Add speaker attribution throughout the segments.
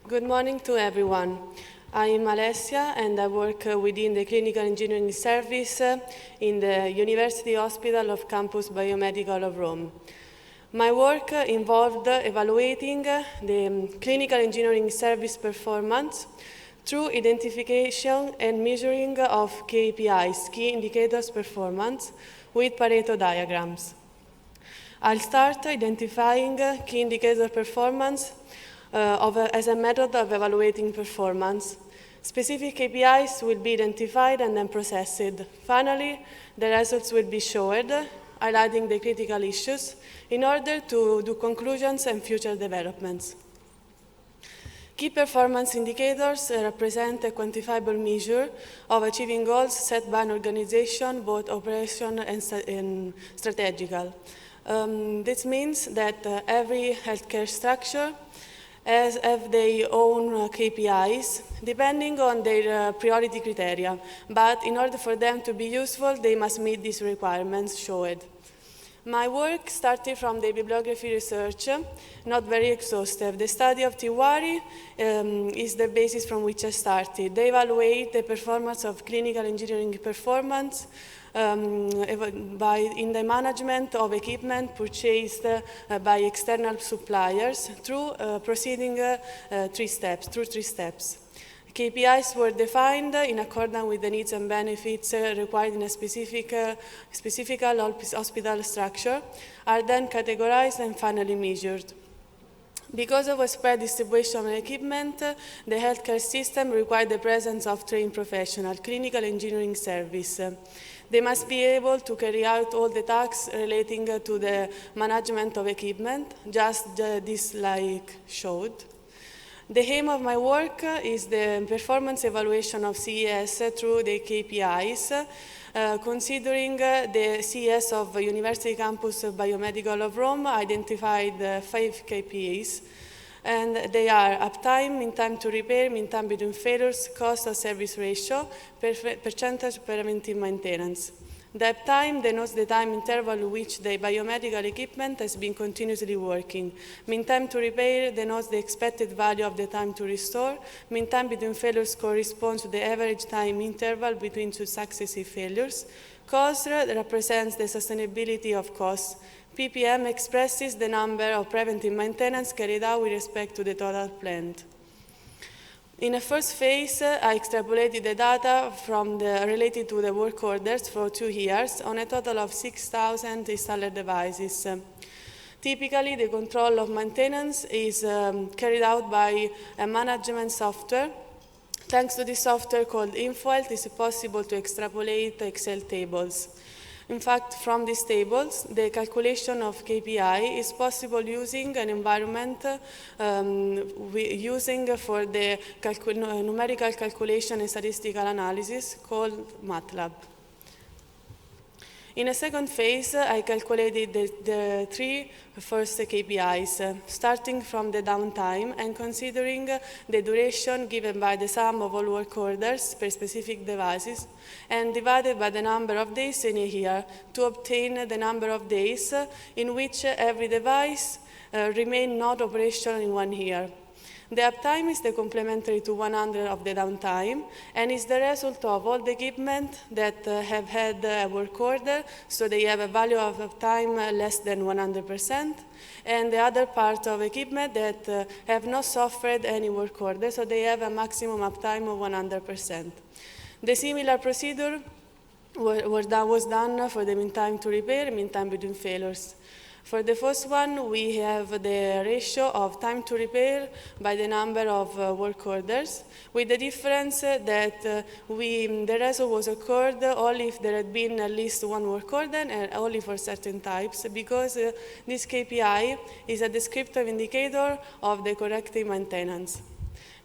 Speaker 1: Good morning to everyone. I am Alessia and I work within the Clinical Engineering Service in the University Hospital of Campus Biomedical of Rome. My work involved evaluating the clinical engineering service performance through identification and measuring of KPIs, key indicators performance, with Pareto diagrams. I'll start identifying key indicator performance as a method of evaluating performance. Specific KPIs will be identified and then processed. Finally, the results will be showed, highlighting the critical issues in order to do conclusions and future developments. Key performance indicators represent a quantifiable measure of achieving goals set by an organization, both operational and strategical. This means that every healthcare structure have their own KPIs, depending on their priority criteria. But in order for them to be useful, they must meet these requirements showed. My work started from the bibliography research, not very exhaustive. The study of Tiwari is the basis from which I started. They evaluate the performance of clinical engineering performance in the management of equipment purchased by external suppliers through proceeding three steps. KPIs were defined in accordance with the needs and benefits required in a specific hospital structure, are then categorized and finally measured. Because of a spread distribution of equipment, the healthcare system required the presence of trained professionals, clinical engineering service. They must be able to carry out all the tasks relating to the management of equipment, just this slide showed. The aim of my work is the performance evaluation of CES through the KPIs, considering the CES of University Campus Biomedical of Rome identified 5 KPIs, and they are uptime, mean time to repair, mean time between failures, cost of service ratio, percentage preventive maintenance. The uptime denotes the time interval in which the biomedical equipment has been continuously working. Mean time to repair denotes the expected value of the time to restore. Mean time between failures corresponds to the average time interval between 2 successive failures. Cost represents the sustainability of costs. PPM expresses the number of preventive maintenance carried out with respect to the total planned. In a first phase, I extrapolated the data related to the work orders for 2 years on a total of 6,000 installed devices. Typically, the control of maintenance is carried out by a management software. Thanks to this software called InfoHealth, it is possible to extrapolate Excel tables. In fact, from these tables, the calculation of KPI is possible using an environment using for the numerical calculation and statistical analysis called MATLAB. In a second phase, I calculated the 3 first KPIs, starting from the downtime and considering the duration given by the sum of all work orders per specific devices and divided by the number of days in a year to obtain the number of days in which every device remained not operational in 1 year. The uptime is the complementary to 100 of the downtime and is the result of all the equipment that have had a work order, so they have a value of uptime less than 100%, and the other part of equipment that have not suffered any work order, so they have a maximum uptime of 100%. The similar procedure was done for the mean time to repair, mean time between failures. For the first one, we have the ratio of time to repair by the number of work orders, with the difference that the result was occurred only if there had been at least 1 work order and only for certain types, because this KPI is a descriptive indicator of the corrective maintenance.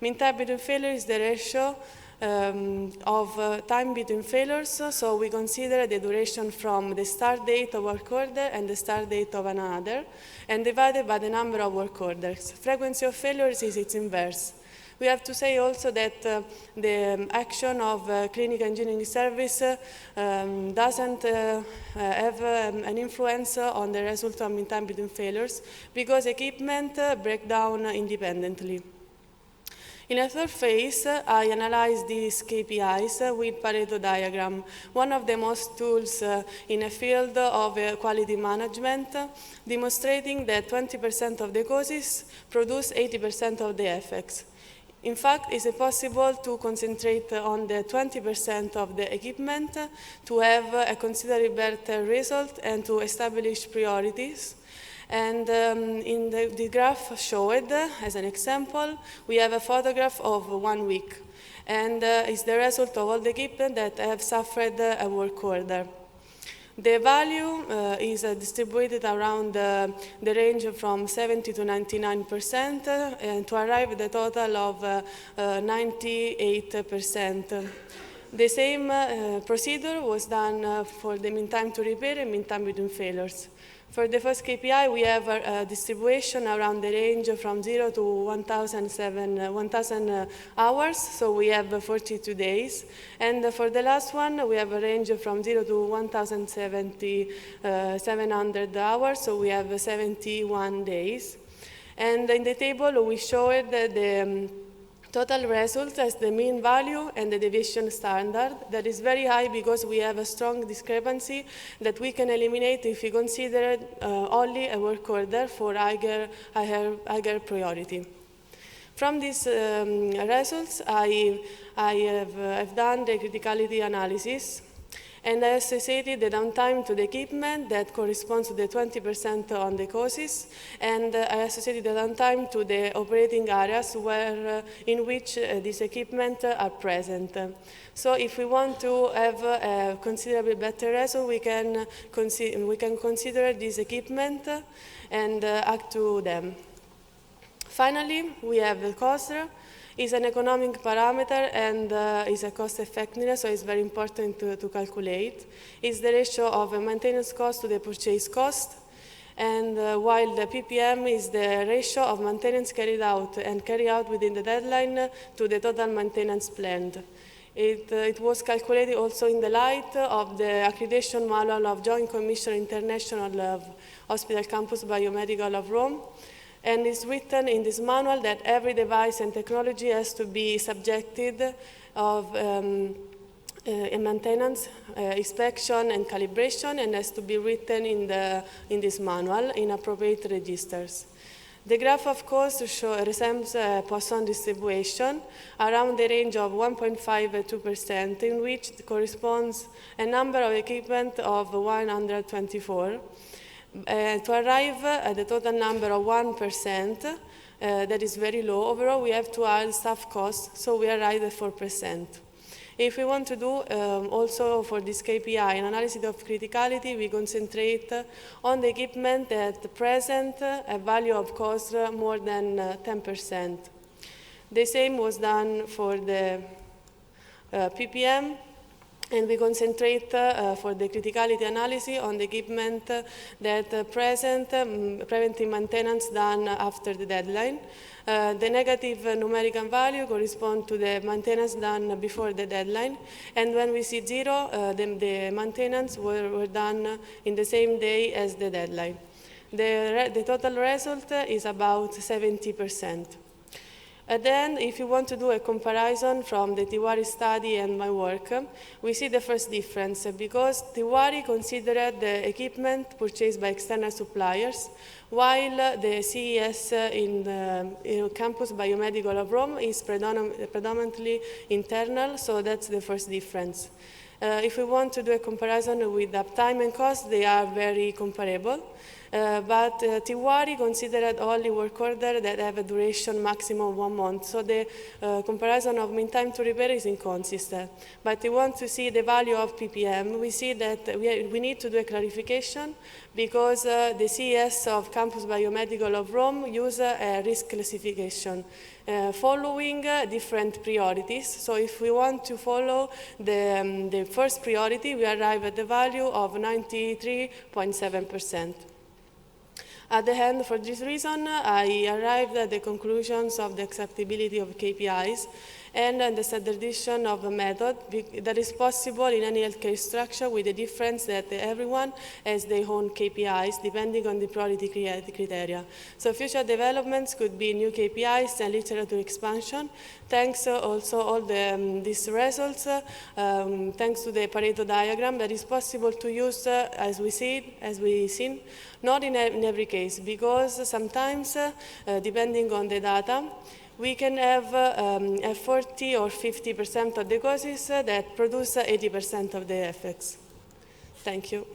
Speaker 1: Mean time between failures is the ratio of time between failures, so we consider the duration from the start date of work order and the start date of another, and divided by the number of work orders. Frequency of failures is its inverse. We have to say also that the action of clinical engineering service doesn't have an influence on the result of mean time between failures, because equipment break down independently. In a third phase, I analyzed these KPIs with Pareto diagram, one of the most tools in a field of quality management, demonstrating that 20% of the causes produce 80% of the effects. In fact, is it possible to concentrate on the 20% of the equipment to have a considerably better result and to establish priorities? And in the graph showed, as an example, we have a photograph of 1 week. And it's the result of all the equipment that have suffered a work order. The value is distributed around the range from 70 to 99% and to arrive at a total of 98%. The same procedure was done for the mean time to repair and mean time between failures. For the first KPI, we have a distribution around the range from 0 to 1,000 hours, so we have 42 days. And for the last one, we have a range from 0 to 1,700 hours, so we have 71 days. And in the table, we showed the total result as the mean value and the deviation standard. That is very high because we have a strong discrepancy that we can eliminate if we consider only a work order for higher priority. From these results, I have done the criticality analysis, and I associated the downtime to the equipment that corresponds to the 20% on the causes, and I associated the downtime to the operating areas in which these equipment are present. So if we want to have a considerably better result, we can consider this equipment and act to them. Finally, we have the cost. Is an economic parameter and is a cost effectiveness, so it's very important to calculate. It's the ratio of a maintenance cost to the purchase cost, and while the PPM is the ratio of maintenance carried out within the deadline to the total maintenance planned. It was calculated also in the light of the accreditation manual of Joint Commission International of Hospital Campus Biomedical of Rome. And it's written in this manual that every device and technology has to be subjected of maintenance, inspection, and calibration, and has to be written in this manual in appropriate registers. The graph, of course, resembles a Poisson distribution around the range of 1.52%, in which corresponds a number of equipment of 124. To arrive at the total number of 1%, that is very low, overall we have to add staff costs, so we arrive at 4%. If we want to do also for this KPI an analysis of criticality, we concentrate on the equipment that present a value of cost more than 10%. The same was done for the PPM. And we concentrate for the criticality analysis on the equipment that present preventive maintenance done after the deadline. The negative numerical value corresponds to the maintenance done before the deadline. And when we see 0, the maintenance were done in the same day as the deadline. The total result is about 70%. And then, if you want to do a comparison from the Tiwari study and my work, we see the first difference, because Tiwari considered the equipment purchased by external suppliers, while the CES in Campus Biomedical of Rome is predominantly internal, so that's the first difference. If we want to do a comparison with uptime and cost, they are very comparable. But Tiwari considered only work order that have a duration maximum of 1 month. So the comparison of mean time to repair is inconsistent. But we want to see the value of PPM. We see that we need to do a clarification because the CES of Campus Biomedical of Rome use a risk classification following different priorities. So if we want to follow the first priority, we arrive at the value of 93.7%. At the end, for this reason, I arrived at the conclusions of the acceptability of KPIs, and the standardization of a method that is possible in any healthcare structure, with the difference that everyone has their own KPIs depending on the priority criteria. So future developments could be new KPIs and literature expansion. Thanks also all these results, thanks to the Pareto diagram, that is possible to use as we seen, not in every case, because sometimes, depending on the data, we can have 40 or 50% of the causes that produce 80% of the effects. Thank you.